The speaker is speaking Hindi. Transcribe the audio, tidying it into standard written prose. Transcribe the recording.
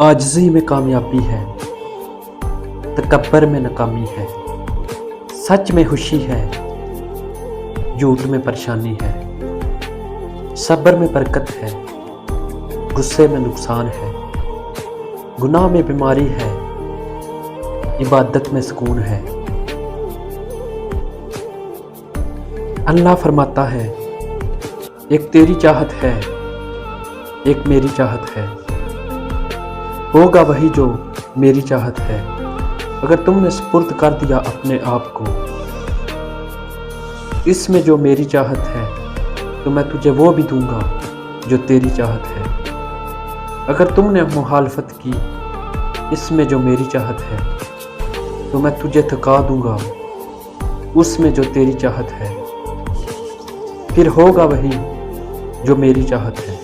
आजिज़ी में कामयाबी है, तकब्बर में नाकामी है। सच में खुशी है, झूठ में परेशानी है। सब्र में बरकत है, गुस्से में नुकसान है। गुनाह में बीमारी है, इबादत में सुकून है। अल्लाह फरमाता है, एक तेरी चाहत है, एक मेरी चाहत है। होगा वही जो मेरी चाहत है। अगर तुमने सुपुर्द कर दिया अपने आप को इसमें जो मेरी चाहत है, तो मैं तुझे वो भी दूंगा जो तेरी चाहत है। अगर तुमने मुखालफत की इसमें जो मेरी चाहत है, तो मैं तुझे थका दूंगा उसमें जो तेरी चाहत है। फिर होगा वही जो मेरी चाहत है।